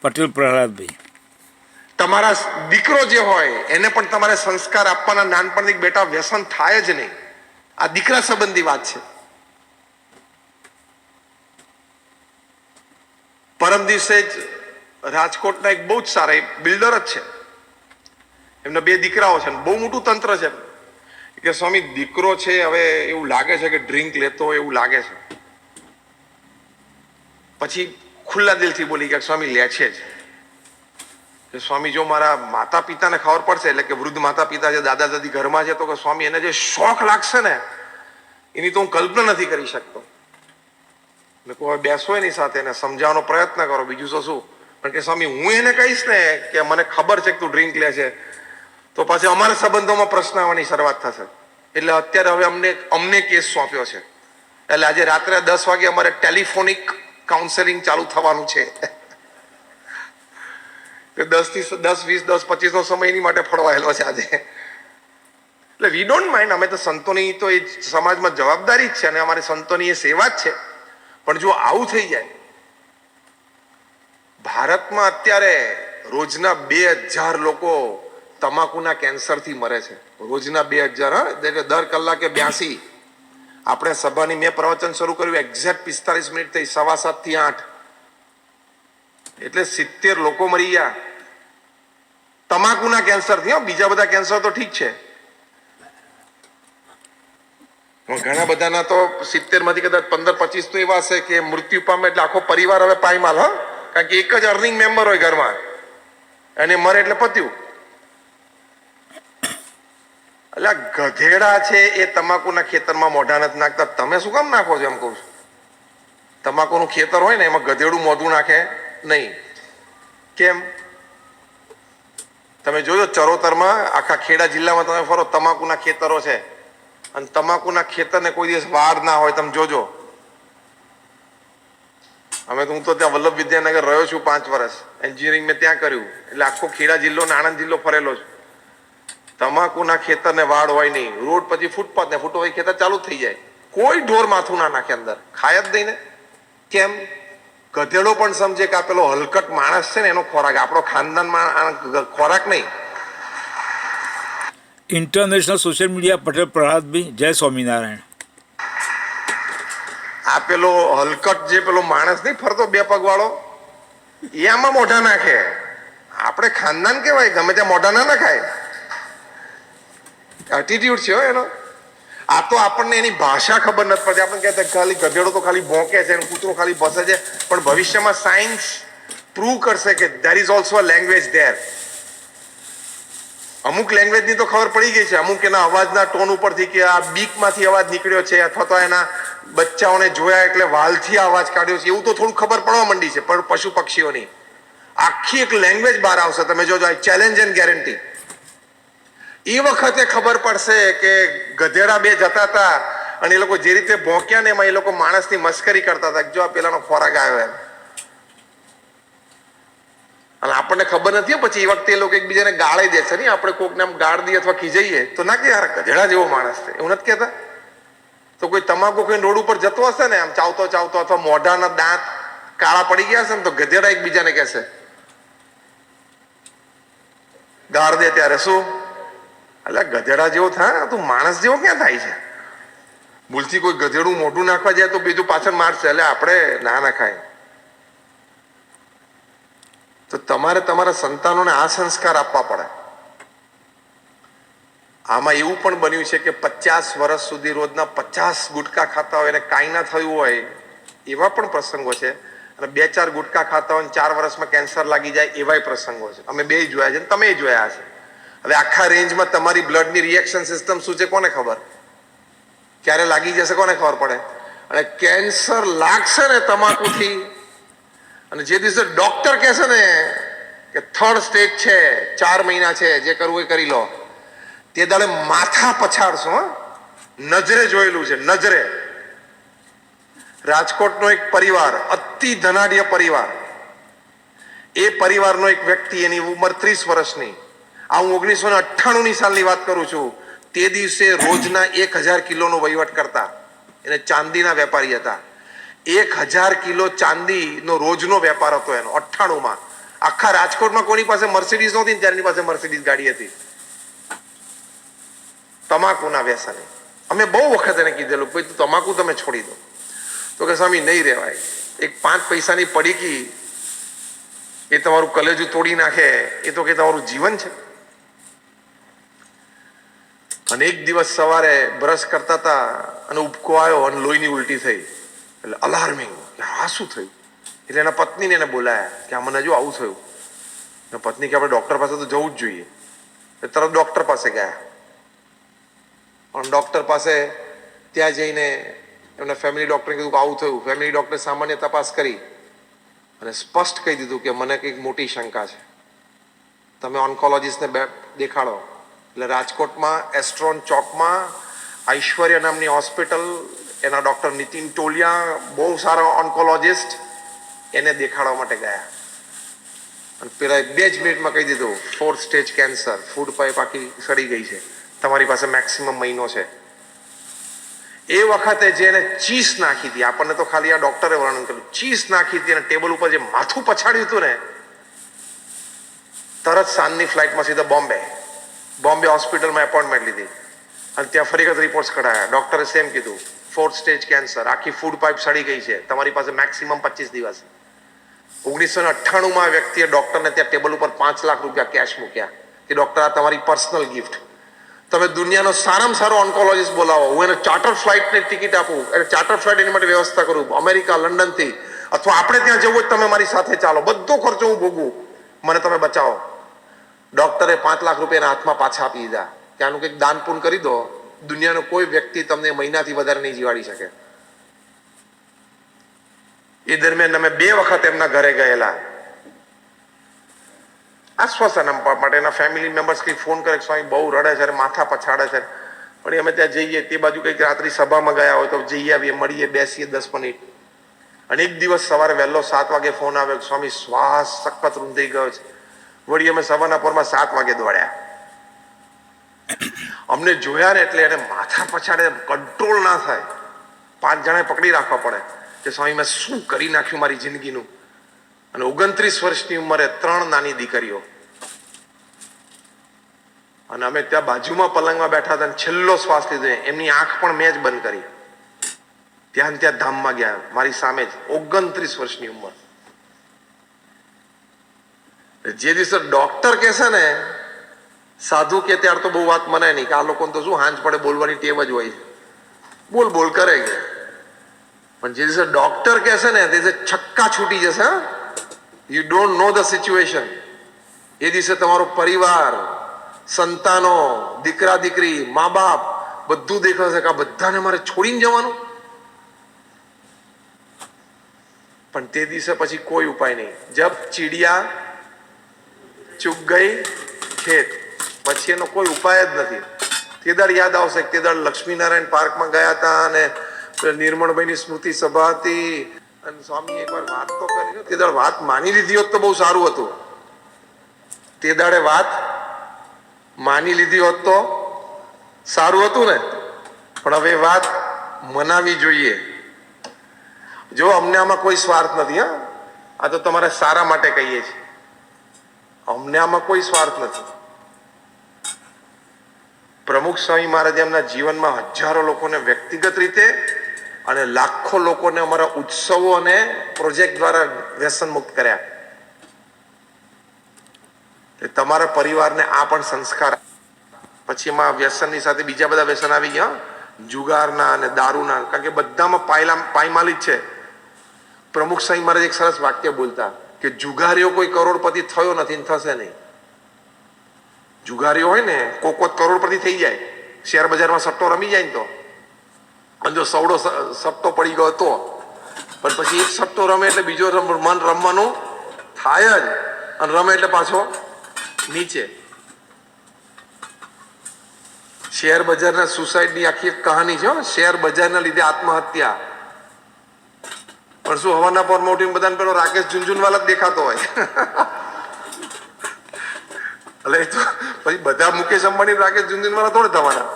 પટેલ પ્રહલાદભાઈ. તમારા દીકરો જે હોય એને પણ તમારે સંસ્કાર આપવાના નાનપણથી, બેટા વ્યસન થાય જ નહીં. આ દીકરા સંબંધી વાત છે. પરમ દિવસે જ રાજકોટના એક બહુ જ સારા બિલ્ડર જ છે, એમના 2 દીકરાઓ છે, બહુ મોટું તંત્ર છે કે સ્વામી દીકરો છે, હવે એવું લાગે છે કે ડ્રિંક લેતો હોય એવું લાગે છે. પછી ખુલ્લા દિલથી બોલી કે સ્વામી લે છે જ. કે સ્વામી જો મારા માતા પિતાને ખબર પડશે, એટલે કે વૃદ્ધ માતા પિતા છે, દાદા દાદી ઘરમાં છે, તો કે સ્વામી એને જે શોખ લાગશે ને એની તો હું કલ્પના નથી કરી શકતો. મેં કહું બેસો એની સાથે એને સમજાવવાનો પ્રયત્ન કરો, બીજું તો શું. પણ કે સ્વામી હું એને કહીશ ને કે મને ખબર છે કે તું ડ્રિંક લે છે, તો પછી અમારા સંબંધોમાં પ્રશ્ન આવવાની શરૂઆત થશે. એટલે અત્યારે હવે અમને કેસ સોંપ્યો છે. એટલે આજે રાત્રે 10 વાગે અમારે ટેલિફોનિક કાઉન્સેલિંગ ચાલુ થવાનું છે. 10 થી 10, 20, 10, 25 નો સમય એની માટે ફળવાયેલો છે આજે. એટલે વી ડોન્ટ માઇન્ડ. અમે તો સંતોની તો એ સમાજમાં જવાબદારી જ છે અને અમારી સંતોની એ સેવા જ છે. પણ જો આવું થઈ જાય, ભારતમાં અત્યારે રોજના 2000 લોકો તમાકુના કેન્સરથી મરે છે. રોજના 2000, એટલે દર કલાકે 82. આપણે સભાની મેં પ્રવચન શરૂ કર્યું, એક્ઝેક્ટ 45 મિનિટ થઈ, 7:15 થી 8, એટલે 70 લોકો મરી ગયા તમાકુના કેન્સરથી. બીજા બધા કેન્સર તો ઠીક છે, ઘણા બધાના તો 70 માંથી કદાચ 15-25 તો એવા હશે કે મૃત્યુ પામે એટલે આખો પરિવાર હવે પાયમાલ. કારણ કે એક જ અર્નિંગ મેમ્બર હોય ઘરમાં અને મરે એટલે પત્યું. એટલે ગધેડા છે એ તમાકુના ખેતરમાં મોઢા નથી નાખતા. તમે શું કામ નાખો છો એમ કહું છું. તમાકુનું ખેતર હોય ને એમાં ગધેડું મોઢું નાખે નહીં. કેમ? તમે જોજો ચરોતરમાં આખા ખેડા જિલ્લામાં તમે ફરો, તમાકુના ખેતરો છે અને તમાકુના ખેતરને કોઈ દિવસ વાર ના હોય. તમે જોજો. હું તો ત્યાં વલ્લભ વિદ્યાનગર રહ્યો છું 5 વર્ષ, એન્જિનિયરિંગ મેં ત્યાં કર્યું, એટલે આખો ખેડા જિલ્લો ને આણંદ જિલ્લો ફરેલો છું. તમાકુના ખેતરને વાડ હોય નહીં, રોડ પછી ફૂટપાથ ને ફૂટો હોય ખેતર ચાલુ થઈ જાય. કોઈ ઢોર માથું ના નાખે અંદર, ખાય જ નહીં ને. કેમ? ગધેડો પણ સમજે કે આ પેલો હલકટ માણસ છે ને એનો ખોરાક, આપણો ખાનદાનમાં ખોરાક નહીં. International social media Patel Prahladbhai. જય સ્વામિનારાયણ. આ પેલો હલકટ જે પેલો માણસ નહીં ફરતો 2 પગ વાળો, એ આમાં મોઢા નાખે. આપણે ખાનદાન કેવાય, ગમે ત્યાં મોઢા ના નાખાય. એટીટ્યુડ છે એનો. આ તો આપણને એની ભાષા ખબર નથી પડતી. આપણે કહેતા ખાલી ગધેડો તો ખાલી ભોંકે છે, કૂતરો ખાલી ભસે છે, પણ ભવિષ્યમાં સાયન્સ પ્રૂવ કરશે કે there is also a language there. અમુક લેંગ્વેજની તો ખબર પડી ગઈ છે, અમુક એના અવાજના ટોન ઉપરથી કે આ બીકમાંથી અવાજ નીકળ્યો છે, અથવા તો એના બચ્ચાઓને જોયા એટલે વાલથી અવાજ કાઢ્યો છે, એવું તો થોડું ખબર પડવા માંડી છે. પણ પશુ પક્ષીઓની આખી એક લેંગ્વેજ બહાર આવશે. તમે જોજો, આઈ ચેલેન્જ એન્ડ ગેરંટી. એ વખતે ખબર પડશે કે ગધેડા 2 જતા હતા અને એ લોકો જે રીતે ભોંક્યા ને એમાં એ લોકો માણસની મસ્કરી કરતા હતા, જો આ પેલાનો ખોરાક આવ્યો એમ. અને આપણને ખબર નથી. પછી એ વખતે એ લોકો એકબીજાને ગાળે દે છે. નહીં, આપણે કોકને આમ ગાળ દઈએ અથવા ખીજાઈએ તો ના કે યાર ગધેડા જેવો માણસ છે, એવું નથી કહેતા. તો કોઈ તમાકુ કોઈ રોડ ઉપર જતો હશે ને આમ ચાવતો ચાવતો, અથવા મોઢાના દાંત કાળા પડી ગયા હશે ને, તો ગધેડા એકબીજાને કહેશે ગાળ દે ત્યારે શું, એટલે ગધેડા જેવો થાય, તું માણસ જેવો ક્યાં થાય છે. ભૂલથી કોઈ ગધેડું મોઢું નાખવા જાય તો બીજું પાછળ મારશે. એટલે આપણે ના નાખાય. તો તમારે તમારા સંતાનોને આ સંસ્કાર આપવા પડે. આમાં એવું પણ બન્યું છે કે 50 વર્ષ સુધી રોજના 50 ગુટકા ખાતા હોય અને કાંઈ ના થયું હોય એવા પણ પ્રસંગો છે. અને 2-4 ગુટકા ખાતા હોય 4 વર્ષમાં કેન્સર લાગી જાય એવાય પ્રસંગો છે. અમે 2 જોયા છે, તમે જોયા હશે. હવે આખા રેન્જમાં તમારી બ્લડની રિએક્શન સિસ્ટમ શું છે કોને ખબર, ક્યારે લાગી જશે કોને ખબર પડે. અને કેન્સર લાગશે ને તમાકુથી, અને જે દિવસે ડોક્ટર કહેશે ને કે 3rd સ્ટેજ છે, 4 મહિના છે, જે કરવું એ કરી લો, તે દાડે માથા પછાડશો. નજરે જોયેલું છે, નજરે. રાજકોટનો એક પરિવાર, અતિ ધનાઢ્ય પરિવાર, એ પરિવારનો એક વ્યક્તિ, એની ઉંમર 30 વર્ષની, આ હું 1998ની સાલની વાત કરું છું, તે દિવસે રોજના 1000 કિલોનો વહીવટ કરતા. એને ચાંદીના વેપારી હતા. 1000 કિલો ચાંદીનો રોજનો વેપાર હતો એનો 98માં. આખા રાજકોટમાં કોની પાસે મર્સિડીઝ નહોતી ને ત્યારની પાસે મર્સિડીઝ ગાડી હતી. તમાકુના વ્યસને. અમે બહુ વખત એને કીધેલું ભાઈ તું તમાકુ તમે છોડી દો. તો કે સ્વામી નહીં રહેવાય. એક 5 પૈસાની પડીકી એ તમારું કલેજું તોડી નાખે એ તો કે તમારું જીવન છે. અને એક દિવસ સવારે બ્રશ કરતા હતા અને ઉપકો આવ્યો અને લોહીની ઉલટી થઈ. એટલે અલાર્મિંગ, આ શું થયું? એટલે એના પત્નીને એને બોલાયા કે આ મને જો આવું થયું. પત્ની કે આપણે ડોક્ટર પાસે તો જવું જ જોઈએ. એ તરત ડોક્ટર પાસે ગયા. પણ ડોક્ટર પાસે ત્યાં જઈને એમના ફેમિલી ડોક્ટરે કીધું કે આવું થયું. ફેમિલી ડોક્ટરે સામાન્ય તપાસ કરી અને સ્પષ્ટ કહી દીધું કે મને કંઈક મોટી શંકા છે, તમે ઓન્કોલોજીસ્ટને દેખાડો. એટલે રાજકોટમાં એસ્ટ્રોન ચોકમાં ઐશ્વર્ય નામની હોસ્પિટલ, એના ડોક્ટર નીતિન ટોલિયા બહુ સારા ઓન્કોલોજીસ્ટ, એને દેખાડવા માટે ગયા. અને પેલા 2 જ મિનિટમાં કહી દીધું 4th stage cancer, food pipe આખી સડી ગઈ છે, તમારી પાસે મેક્સિમમ મહિનો છે. એ વખતે જેને ચીસ નાખી હતી, આપણને તો ખાલી આ ડોક્ટરે વર્ણન કર્યું, ચીસ નાખી હતી અને ટેબલ ઉપર જે માથું પછાડ્યું હતું ને, તરત સાંજની ફ્લાઇટમાં સીધા બોમ્બે હોસ્પિટલમાં એપોઇન્ટમેન્ટ લીધી અને ત્યાં ફરી વખત રિપોર્ટ્સ કઢાયા. ડોક્ટરે સેમ કીધું 4th સ્ટેજ કેન્સર, આખી ફૂડ પાઇપ સડી ગઈ છે, તમારી પાસે મેક્સિમમ 25 દિવસ. 1998માં વ્યક્તિએ ડોક્ટરને ત્યાં ટેબલ ઉપર 5 લાખ રૂપિયા કેશ મૂક્યા કે ડોક્ટર આ તમારી પર્સનલ ગિફ્ટ, તમે દુનિયાનો સારામાં સારો ઓન્કોલોજીસ્ટ બોલાવો, હું એને ચાર્ટર ફ્લાઇટની ટિકિટ આપું, એને ચાર્ટર ફ્લાઇટ એની માટે વ્યવસ્થા કરું, અમેરિકા, લંડનથી, અથવા આપણે ત્યાં જવું હોય તમે મારી સાથે ચાલો, બધો ખર્ચો હું ભોગવું, મને તમે બચાવો. ડોક્ટરે 5 લાખ રૂપિયા એના હાથમાં પાછા આપી દીધા કે આનું કંઈક દાન પૂન કરી દો, દુનિયાનો કોઈ વ્યક્તિ તમને મહિનાથી વધારે નહીં જીવાડી શકે. એ દરમિયાન અમે 2 વખત એમના ઘરે ગયેલા આશ્વાસન માટે. એના ફેમિલી મેમ્બર્સ કંઈક ફોન કરે, સ્વામી બહુ રડે છે, માથા પછાડે છે. પણ અમે ત્યાં જઈએ, તે બાજુ કંઈક રાત્રિ સભામાં ગયા હોય તો જઈએ, આવીએ, મળીએ, બેસીએ 10 મિનિટ. અને એક દિવસ સવારે વહેલો 7 વાગે ફોન આવ્યો, સ્વામી શ્વાસ સખત રૂંધાઈ ગયો છે. વળી અમે સવારના પોરમાં 7 વાગે દોડ્યા. અમને જોયા ને એટલે એને માથા પછાડે, કંટ્રોલ ના થાય. 5 જણાએ પકડી રાખવા પડે કે સ્વામી મેં શું કરી નાખ્યું મારી જિંદગીનું. અને 29 વર્ષની ઉંમરે 3 નાની દીકરીઓ. અને અમે ત્યાં બાજુમાં પલંગમાં બેઠા હતા, છેલ્લો શ્વાસ લીધો, એમની આંખ પણ મેં જ બંધ કરી. ત્યાં ધામમાં ગયા, મારી સામે જ, 29 વર્ષની ઉંમર. જે દિવસે ડોક્ટર કહેશે ને સાધુ કે ત્યાર તો બહુ વાત મનાય નહીં, કે આ લોકોને તો શું હાંજ પડે બોલવાની ટેવ જ હોય, બોલ કરે કે. પણ જે દિવસે ડોક્ટર કહેશે ને તે દિવસે છક્કા છૂટી જશે. You don't know the situation. એ દિવસે તમારો પરિવાર, સંતાનો, દીકરા દીકરી, મા બાપ બધું દેખાશે કે આ બધાને મારે છોડીને જવાનું. પણ તે દિવસે પછી કોઈ ઉપાય નહીં. જબ ચીડિયા ચૂક ગઈ ખેત, પછી એનો કોઈ ઉપાય જ નથી. તે દાડ યાદ આવશે, તે દાડ લક્ષ્મીનારાયણ પાર્કમાં ગયા હતા અને નિર્મળભાઈની સ્મૃતિ સભા હતી અને સ્વામી એકવાર વાત તો કરી, તે દાડ વાત માની લીધી હોત તો બહુ સારું હતું. તે દાડે વાત માની લીધી હોત તો સારું હતું ને. પણ હવે વાત મનાવી જોઈએ. જો અમને આમાં કોઈ સ્વાર્થ નથી, હા, આ તો તમારા સારા માટે કહીએ છીએ. અમને આમાં કોઈ સ્વાર્થ નથી. પ્રમુખ સ્વામી મહારાજ એમના જીવનમાં હજારો લોકોને વ્યક્તિગત રીતે અને લાખો લોકોને અમારા ઉત્સવો અને પ્રોજેક્ટ દ્વારા વ્યસન મુક્ત કર્યા. તમારા પરિવારને આ પણ સંસ્કાર. પછી એમાં વ્યસનની સાથે બીજા બધા વ્યસન આવી ગયા, જુગારના અને દારૂના, કારણ કે બધામાં પાયમાલી જ છે. પ્રમુખ સ્વામી મહારાજ એક સરસ વાક્ય બોલતા કે જુગારીઓ કોઈ કરોડપતિ થયો નથી ને થશે નહીં. જુગારીઓ હોય ને કોકોત કરોડપતિ થઈ જાય, શેર બજારમાં સટ્ટો રમી જાય ને તો, અને જો સવડો સટ્ટો પડી ગયો તો. પણ પછી એક સટ્ટો રમે એટલે બીજો મન રમવાનું થાય જ, અને રમે એટલે પાછો નીચે. શેર બજારના સુસાઇડની આખી એક કહાની છે. શેર બજારના લીધે આત્મહત્યા. પણ શું હવાના પોરમાં ઉઠીને બધાને પેલો રાકેશ ઝુનઝુનવાલા જ દેખાતો હોય. એટલે તો પછી બધા મુકેશ અંબાણી રાકેશ ઝુનઝુનવાલા થોડે થવાના.